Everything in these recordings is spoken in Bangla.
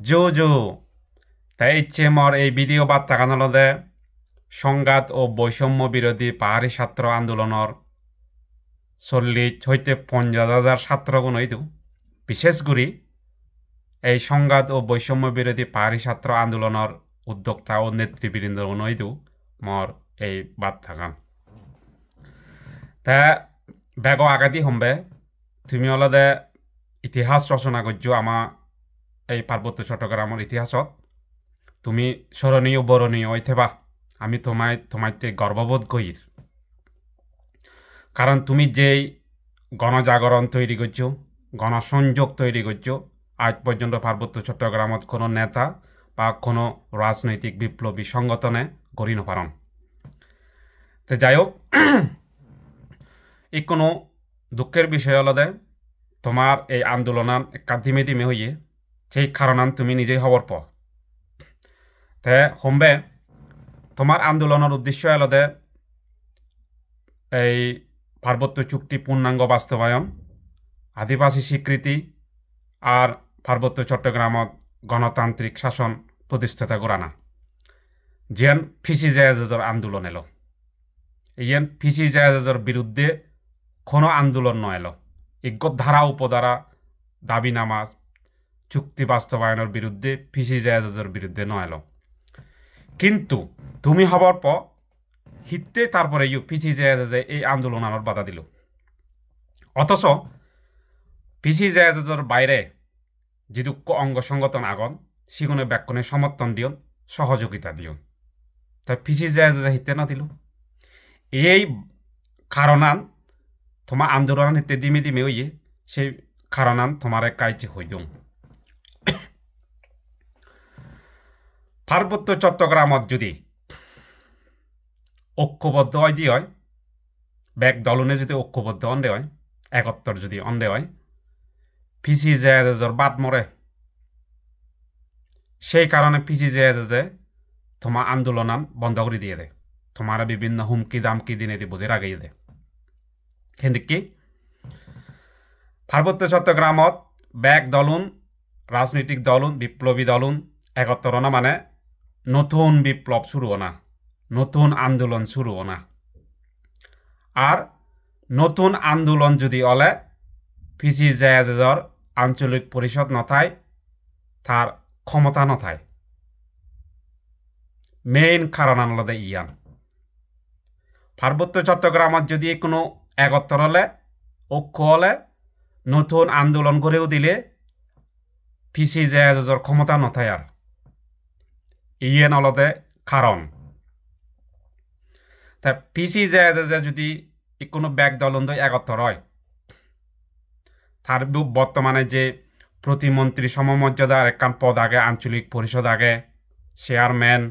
জো তাই ইচ্ছে মর এই ভিডিও বার্তা কানলদে সংঘাত ও বৈষম্য বিরোধী পাহাড়ি ছাত্র আন্দোলনের 40 হইতে 50,000 ছাত্রগুণ হইতু বিশেষ করে এই সংঘাত ও বৈষম্য বিরোধী পাহাড়ি ছাত্র আন্দোলনের উদ্যোক্তা ও নেতৃবৃন্দ হইতু মর এই বার্তা গান তা বেগ আগাদি হমবে তুমি অলদে ইতিহাস রচনা করছ আমার এই পার্বত্য চট্টগ্রামের ইতিহাসত তুমি স্মরণীয় বরণীয় হইতেবা আমি তোমাইতে গর্ববোধ কইর কারণ তুমি যেই গণজাগরণ তৈরি করছো গণসংযোগ তৈরি করছো আজ পর্যন্ত পার্বত্য চট্টগ্রামত কোনো নেতা বা কোনো রাজনৈতিক বিপ্লবী সংগঠনে গড়ি নপারন তো যাই হোক এই কোনো দুঃখের বিষয় হলদে তোমার এই আন্দোলন একটা ধিমে ধিমে হইয়ে সেই কারণ তুমি নিজেই খবর প তে হমবে তোমার আন্দোলনের উদ্দেশ্য হলদে এই পার্বত্য চুক্তি পূর্ণাঙ্গ বাস্তবায়ন আদিবাসী স্বীকৃতি আর পার্বত্য চট্টগ্রামত গণতান্ত্রিক শাসন প্রতিষ্ঠাতা গড়ানা যেন ফিসি জাহাজের আন্দোলন এলো ইয়ান ফিসি জাহাজের বিরুদ্ধে কোনো আন্দোলন ন এলো ইজ্ঞত ধারা উপধারা দাবিনামা চুক্তি বাস্তবায়নের বিরুদ্ধে ফিসি জাহাজের বিরুদ্ধে ন এলো কিন্তু তুমি হবার প হিতে তারপরে ফিসি জাহাজে এই আন্দোলন আমার বাধা দিল অথচ ফিসি জাহাজের বাইরে যেটু অঙ্গ সংগঠন আগন সেগুলো ব্যাকরণে সমর্থন দিও সহযোগিতা দিও তাই ফিসি জাহাজে হিতে না দিল এই কারণান তোমার আন্দোলন হিতে দিমে দিমে হইয়ে সেই কারণান তোমার কাজ হইদ পার্বত্য চট্টগ্রামত যদি ঐক্যবদ্ধ হয় দি হয় ব্যাক দলনে যদি ঐক্যবদ্ধ অন্দে হয় একত্তর যদি অন্দে হয় ফিসি জাহাজের বাদ মরে সেই কারণে ফিসি জাহাজে তোমার আন্দোলন বন্ধ করে দিয়ে দেয় তোমার বিভিন্ন হুমকি দামকি দিনে দি বুঝে রাগাই দেয় কিন্তু কি পার্বত্য চট্টগ্রামত ব্যাক দলুন রাজনৈতিক দলুন বিপ্লবী দলুন একত্তর না মানে নতুন বিপ্লব শুরু না নতুন আন্দোলন শুরু না আর নতুন আন্দোলন যদি অলে ফিসি জাহাজের আঞ্চলিক পরিষদ নথায় তার ক্ষমতা নথায় মেইন কারণ আনলদে ইয়ান পার্বত্য চট্টগ্রামত যদি কোনো একত্তর হলে ঐক্য হলে নতুন আন্দোলন করেও দিলে ফিসি জাহাজের ক্ষমতা নথায় আর ইয়েন অলদে কারণ তা ফিসি জাহাজে যদি কোনো ব্যাক দলন একত্তর হয় তার বর্তমানে যে প্রতিমন্ত্রী সমমর্যাদার একখান পদ আগে আঞ্চলিক পরিষদ আগে চেয়ারম্যান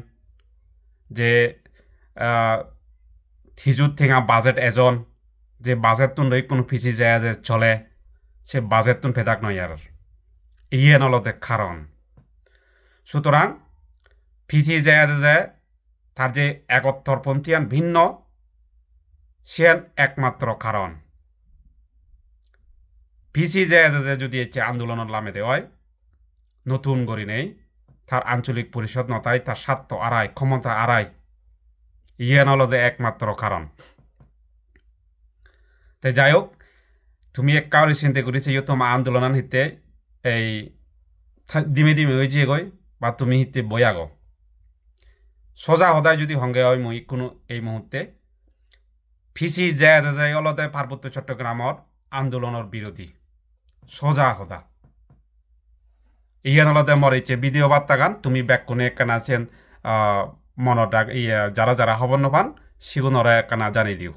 যে হিজুর থেঙা বাজেট এজন যে বাজেট তুন কোনো ফিসি জাহাজে চলে সে বাজেট তুন ফেদাক নয় আর ইয়ে নলতে কারণ সুতরাং ফিসি জাহাজে তার যে একত্তরপন্থীয়ান ভিন্ন সেন একমাত্র কারণ ফিসি জাহাজে যদি এসে আন্দোলনের লামে দেওয়া হয় নতুন গড়ি নেই তার আঞ্চলিক পরিষদ নতায় তার স্বার্থ আড়াই ক্ষমতা আড়াই ইয়ে নলদে একমাত্র কারণ তো যাই হোক তুমি এক কাউরি চিন্তা করেছি তোমার আন্দোলন হিতে এই দিমে দিমে হয়ে যে গই বা তুমি হিতে বইয়া গো সোজা সদায় যদি সঙ্গে হয় মই কোনো এই মুহূর্তে ফিসি জাহাজে অলদে পার্বত্য চট্টগ্রামর আন্দোলনের বিরোধী সোজা সদা ইয়ান অলদে মরেছে ভিডিও বার্তা গান তুমি ব্যাক কোনে একখানা আছেন মনত যারা যারা খবর নপান সেগুলোর একখানা জানিয়ে দিও।